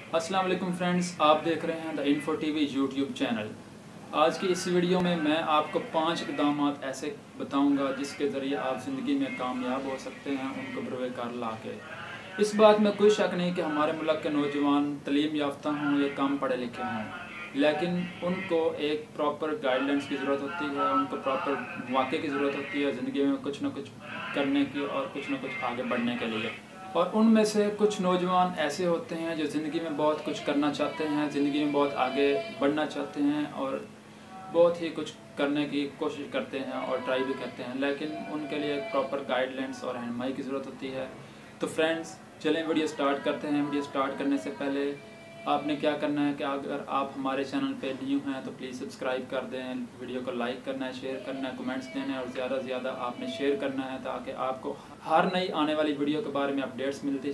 अस्सलाम वालेकुम फ्रेंड्स, आप देख रहे हैं the info TV YouTube channel. आज की इस वीडियो में मैं आपको 5 इक़दाम ऐसे बताऊंगा जिसके ज़रिए आप ज़िंदगी में कामयाब हो सकते हैं, उनको बरकार ला के। इस बात में कोई शक नहीं कि हमारे मुल्क के नौजवान तलीम याफ्ता हों या कम पढ़े लिखे हों, लेकिन उनको एक प्रॉपर गाइडलाइंस की ज़रूरत होती है, उनको प्रॉपर मौके की ज़रूरत होती है ज़िंदगी में कुछ ना कुछ करने की और कुछ ना कुछ आगे बढ़ने के लिए। और उनमें से कुछ नौजवान ऐसे होते हैं जो ज़िंदगी में बहुत कुछ करना चाहते हैं, ज़िंदगी में बहुत आगे बढ़ना चाहते हैं और बहुत ही कुछ करने की कोशिश करते हैं और ट्राई भी करते हैं, लेकिन उनके लिए एक प्रॉपर गाइडलाइंस और रहनुमाई की ज़रूरत होती है। तो फ्रेंड्स, चलें वीडियो स्टार्ट करते हैं। वीडियो स्टार्ट करने से पहले आपने क्या करना है कि अगर आप हमारे चैनल पे न्यू हैं तो प्लीज़ सब्सक्राइब कर दें, वीडियो को लाइक करना है, शेयर करना है, कमेंट्स देना है और ज़्यादा से ज़्यादा आपने शेयर करना है ताकि आपको हर नई आने वाली वीडियो के बारे में अपडेट्स मिलती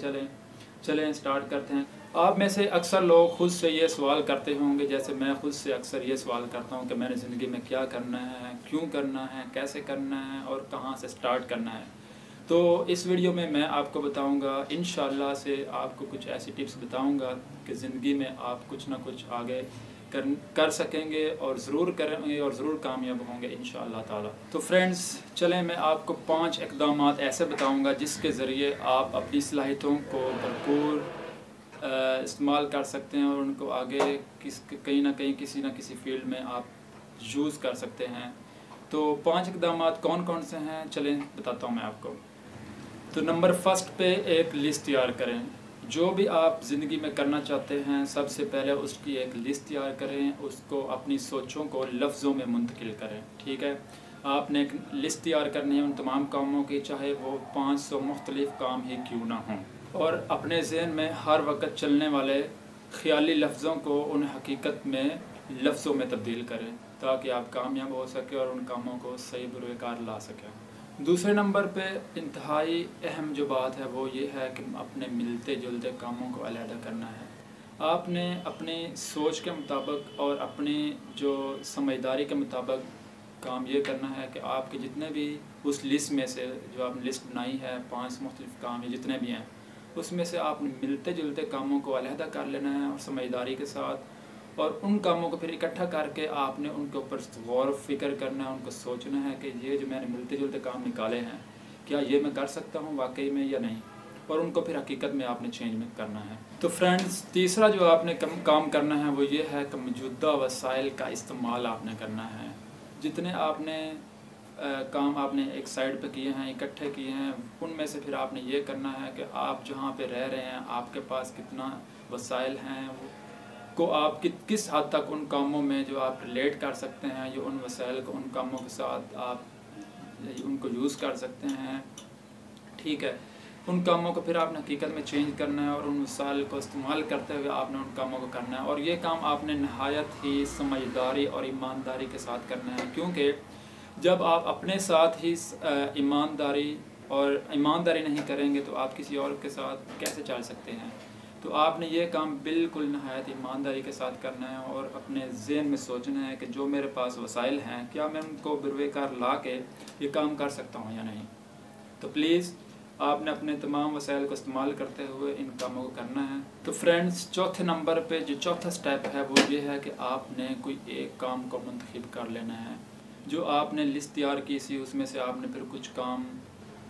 चलें स्टार्ट करते हैं। आप में से अक्सर लोग खुद से ये सवाल करते होंगे, जैसे मैं खुद से अक्सर ये सवाल करता हूँ कि मैंने ज़िंदगी में क्या करना है, क्यों करना है, कैसे करना है और कहाँ से स्टार्ट करना है। तो इस वीडियो में मैं आपको बताऊंगा, इंशाल्लाह से आपको कुछ ऐसी टिप्स बताऊंगा कि ज़िंदगी में आप कुछ ना कुछ आगे कर सकेंगे और ज़रूर करेंगे और ज़रूर कामयाब होंगे इंशाअल्लाह ताला। तो फ्रेंड्स, चलें मैं आपको 5 इक़दाम ऐसे बताऊंगा जिसके ज़रिए आप अपनी सलाहियतों को भरपूर इस्तेमाल कर सकते हैं और उनको आगे कहीं ना कहीं किसी न किसी फील्ड में आप यूज़ कर सकते हैं। तो 5 इक़दाम कौन कौन से हैं, चलें बताता हूँ मैं आपको। तो नंबर फर्स्ट पे एक लिस्ट तैयार करें। जो भी आप ज़िंदगी में करना चाहते हैं सबसे पहले उसकी एक लिस्ट तैयार करें, उसको अपनी सोचों को लफ्ज़ों में मुंतकिल करें। ठीक है, आपने एक लिस्ट तैयार करनी है उन तमाम कामों की, चाहे वो 500 मुख्तलिफ़ काम ही क्यों ना हों, और अपने ज़हन में हर वक्त चलने वाले ख़याली लफ्ज़ों को उन हकीकत में लफ्ज़ों में तब्दील करें ताकि आप कामयाब हो सकें और उन कामों को सही बरकार ला सकें। दूसरे नंबर पे इंतहाई अहम जो बात है वो ये है कि अपने मिलते जुलते कामों को अलहदा करना है। आपने अपनी सोच के मुताबिक और अपनी जो समझदारी के मुताबिक काम ये करना है कि आपके जितने भी उस लिस्ट में से जो आपने लिस्ट बनाई है 5 मुख्तलिफ़ काम या जितने भी हैं, उसमें से आपने मिलते जुलते कामों को अलहदा कर लेना है और समझदारी के साथ, और उन कामों को फिर इकट्ठा करके आपने उनके ऊपर गौर फ़िक्र करना है, उनको सोचना है कि ये जो मैंने मिलते जुलते काम निकाले हैं क्या ये मैं कर सकता हूँ वाकई में या नहीं, और उनको फिर हकीकत में आपने चेंज में करना है। तो फ्रेंड्स, तीसरा जो आपने काम करना है वो ये है कि मौजूदा वसाइल का इस्तेमाल आपने करना है। जितने आपने काम आपने एक साइड पे किए हैं, इकट्ठे किए हैं, उनमें से फिर आपने ये करना है कि आप जहाँ पे रह रहे हैं आपके पास कितना वसाइल हैं को आप किस हद तक उन कामों में जो आप रिलेट कर सकते हैं, या उन वसाइल को उन कामों के साथ आप उनको यूज़ कर सकते हैं। ठीक है, उन कामों को फिर आपने हकीकत में चेंज करना है और उन वसाइल को इस्तेमाल करते हुए आपने उन कामों को करना है, और ये काम आपने नहायत ही समझदारी और ईमानदारी के साथ करना है, क्योंकि जब आप अपने साथ ही ईमानदारी नहीं करेंगे तो आप किसी और के साथ कैसे चल सकते हैं। तो आपने ये काम बिल्कुल नहायत ईमानदारी के साथ करना है और अपने ज़हन में सोचना है कि जो मेरे पास वसाइल हैं क्या मैं उनको बरकार ला के ये काम कर सकता हूँ या नहीं। तो प्लीज़ आपने अपने तमाम वसाइल को इस्तेमाल करते हुए इन कामों को करना है। तो फ्रेंड्स, चौथे नंबर पे जो चौथा स्टेप है वो ये है कि आपने कोई एक काम को मुंतखब कर लेना है। जो आपने लिस्ट तैयार की थी उसमें से आपने फिर कुछ काम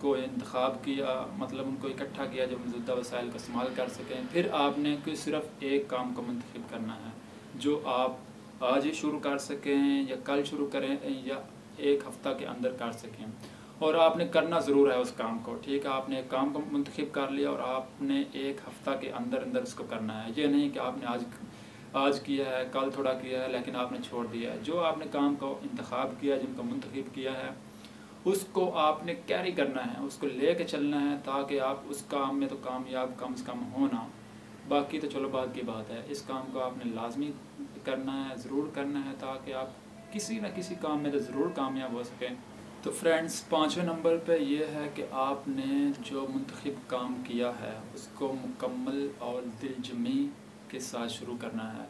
को इंतखाब किया, मतलब उनको इकट्ठा किया जो मौजूदा वसाइल का इस्तेमाल कर सकें। फिर आपने कोई सिर्फ एक काम को मुंतखब करना है जो आप आज ही शुरू कर सकें या कल शुरू करें या एक हफ़्ता के अंदर कर सकें, और आपने करना ज़रूर है उस काम को। ठीक है, आपने एक काम को मुंतखब कर लिया और आपने एक हफ़्ता के अंदर अंदर उसको करना है। ये नहीं कि आपने आज किया है, कल थोड़ा किया है, लेकिन आपने छोड़ दिया है। जो आपने काम को इंतखाब किया, जिनको मुंतखब किया है, उसको आपने कैरी करना है, उसको लेके चलना है ताकि आप उस काम में तो कामयाब कम से कम होना। बाकी तो चलो बात की बात है, इस काम को आपने लाजमी करना है, ज़रूर करना है ताकि आप किसी न किसी काम में तो ज़रूर कामयाब हो सकें। तो फ्रेंड्स, 5वें नंबर पे ये है कि आपने जो मुंतखब काम किया है उसको मुकम्मल और दिलजमी के साथ शुरू करना है।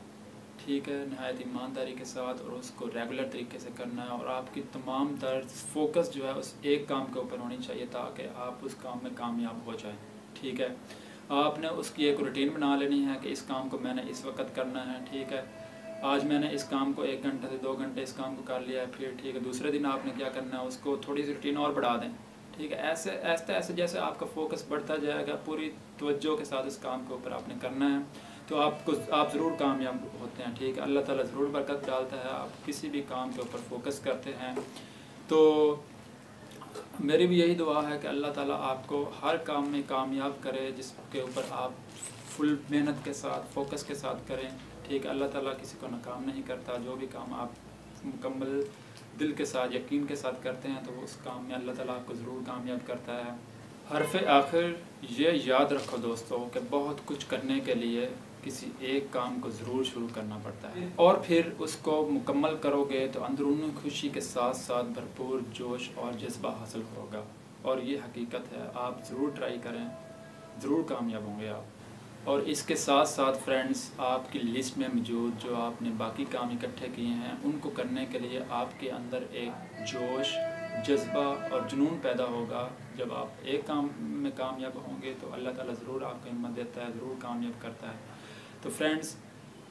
ठीक है, नहायत ईमानदारी के साथ, और उसको रेगुलर तरीके से करना है, और आपकी तमाम तर फोकस जो है उस एक काम के ऊपर होनी चाहिए ताकि आप उस काम में कामयाब हो जाएं। ठीक है, आपने उसकी एक रूटीन बना लेनी है कि इस काम को मैंने इस वक्त करना है, ठीक है। आज मैंने इस काम को 1 घंटे से 2 घंटे इस काम को कर लिया है, फिर ठीक है दूसरे दिन आपने क्या करना है, उसको थोड़ी सी रूटीन और बढ़ा दें, ठीक है। ऐसे ऐसे जैसे आपका फोकस बढ़ता जाएगा, पूरी तवज्जो के साथ इस काम के ऊपर आपने करना है, तो आप ज़रूर कामयाब होते हैं, ठीक है। अल्लाह ताला ज़रूर बरकत डालता है। आप किसी भी काम के ऊपर फोकस करते हैं तो मेरी भी यही दुआ है कि अल्लाह ताला आपको हर काम में कामयाब करे जिसके ऊपर आप फुल मेहनत के साथ फोकस के साथ करें, ठीक है। अल्लाह ताला किसी को नाकाम नहीं करता। जो भी काम आप मुकम्मल दिल के साथ यकीन के साथ करते हैं तो उस काम में अल्लाह ताला आपको ज़रूर कामयाब करता है। हरफ आखिर ये याद रखो दोस्तों कि बहुत कुछ करने के लिए किसी एक काम को ज़रूर शुरू करना पड़ता है और फिर उसको मुकम्मल करोगे तो अंदरूनी खुशी के साथ साथ भरपूर जोश और जज्बा हासिल होगा। और ये हकीकत है, आप ज़रूर ट्राई करें, ज़रूर कामयाब होंगे आप। और इसके साथ साथ फ्रेंड्स, आपकी लिस्ट में मौजूद जो आपने बाकी काम इकट्ठे किए हैं उनको करने के लिए आपके अंदर एक जोश, जज्बा और जुनून पैदा होगा। जब आप एक काम में कामयाब होंगे तो अल्लाह ताला ज़रूर आपको हिम्मत देता है, ज़रूर कामयाब करता है। तो फ्रेंड्स,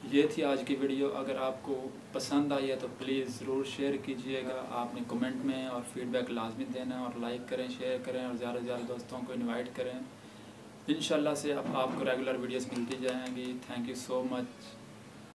ये थी आज की वीडियो। अगर आपको पसंद आई है तो प्लीज़ ज़रूर शेयर कीजिएगा। आपने कमेंट में और फीडबैक लाजमी देना है और लाइक करें, शेयर करें और ज़्यादा से ज़्यादा दोस्तों को इनवाइट करें। इंशाल्लाह से अब आपको रेगुलर वीडियोस मिलती जाएंगी। Thank you so much.